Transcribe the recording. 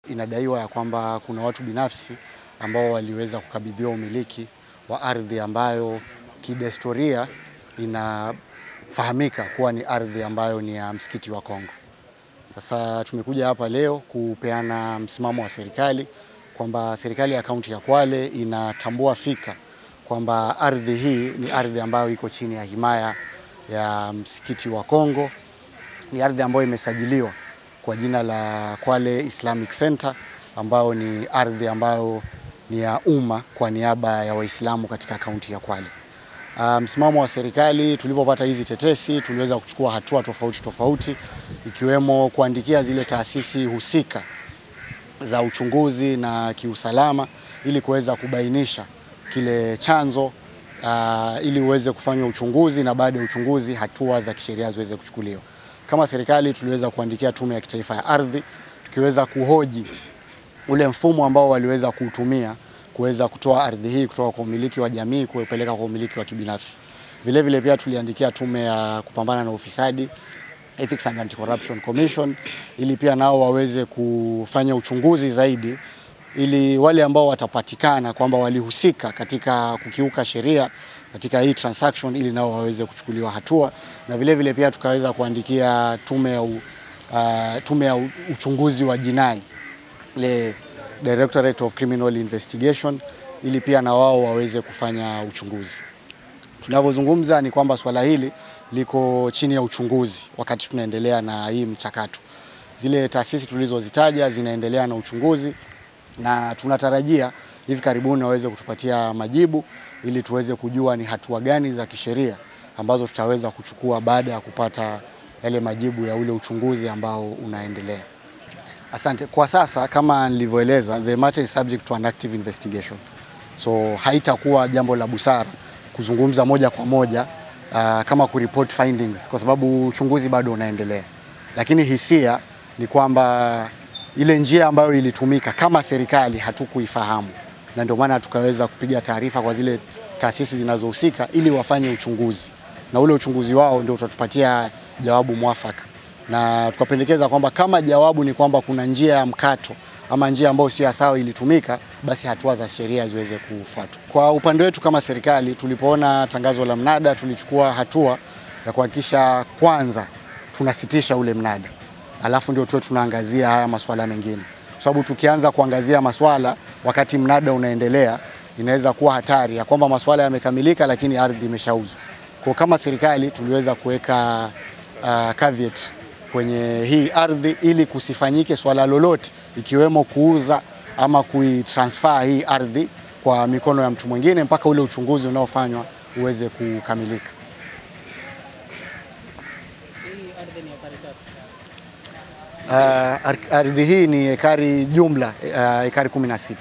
Inadaiwa ya kwamba kuna watu binafsi ambao waliweza kukabidhiwa umiliki wa ardhi ambayo kidestoria inafahamika kuwa ni ardhi ambayo ni ya msikiti wa Kongo. Sasa tumekuja hapa leo kupeana msimamo wa serikali kwamba serikali ya kaunti ya Kwale inatambua fika kwamba ardhi hii ni ardhi ambayo iko chini ya himaya ya msikiti wa Kongo. Ni ardhi ambayo imesajiliwa kwa jina la Kwale Islamic Center, ambayo ni ardhi ambayo ni ya umma kwa niaba ya Waislamu katika kaunti ya Kwale. Msimamo wa serikali, tulipopata hizi tetesi tuliweza kuchukua hatua tofauti ikiwemo kuandikia zile taasisi husika za uchunguzi na kiusalama ili kuweza kubainisha kile chanzo, ili uweze kufanywa uchunguzi na baada ya uchunguzi hatua za kisheria ziweze kuchukuliwa. Kama serikali tuliweza kuandikia Tume ya Kitaifa ya Ardhi tukiweza kuhoji ule mfumo ambao waliweza kuutumia kuweza kutoa ardhi hii kutoka kwa umiliki wa jamii kuipeleka kwa umiliki wa kibinafsi. Vile vile pia tuliandikia Tume ya Kupambana na Ufisadi, Ethics and Anti-Corruption Commission, ili pia nao waweze kufanya uchunguzi zaidi ili wale ambao watapatikana kwamba walihusika katika kukiuka sheria katika hii transaction ili nao waweze kuchukuliwa hatua. Na vile vile pia tukaweza kuandikia tume ya uchunguzi wa jinai, ile Directorate of Criminal Investigation, ili pia na wao waweze kufanya uchunguzi. Tunavyozungumza ni kwamba swala hili liko chini ya uchunguzi wakati tunaendelea na hii mchakato. Zile taasisi tulizozitaja zinaendelea na uchunguzi na tunatarajia hivi karibuni waweze kutupatia majibu ili tuweze kujua ni hatua gani za kisheria ambazo tutaweza kuchukua baada ya kupata yale majibu ya ule uchunguzi ambao unaendelea. Asante. Kwa sasa kama nilivyoeleza, the matter is subject to an active investigation. So haitakuwa jambo la busara kuzungumza moja kwa moja kama kureport findings kwa sababu uchunguzi bado unaendelea. Lakini hisia ni kwamba ile njia ambayo ilitumika kama serikali hatukuifahamu, na ndio maana tukaweza kupiga taarifa kwa zile taasisi zinazohusika ili wafanye uchunguzi, na ule uchunguzi wao ndio utatupatia jawabu mwafaka. Na tukapendekeza kwamba kama jawabu ni kwamba kuna njia ya mkato ama njia ambayo sio sawa ilitumika, basi hatua za sheria ziweze kufuatwa. Kwa upande wetu kama serikali, tulipoona tangazo la mnada tulichukua hatua ya kuhakikisha kwanza tunasitisha ule mnada, alafu ndio tunaangazia haya masuala mengine. Kwa sababu tukianza kuangazia masuala wakati mnada unaendelea, inaweza kuwa hatari ya kwamba masuala yamekamilika lakini ardhi imeshauzwa. Kwa kama serikali tuliweza kuweka caveat kwenye hii ardhi ili kusifanyike swala lolote ikiwemo kuuza ama kuitransfer hii ardhi kwa mikono ya mtu mwingine mpaka ule uchunguzi unaofanywa uweze kukamilika. Ardhi hii ni ekari jumla ekari 16.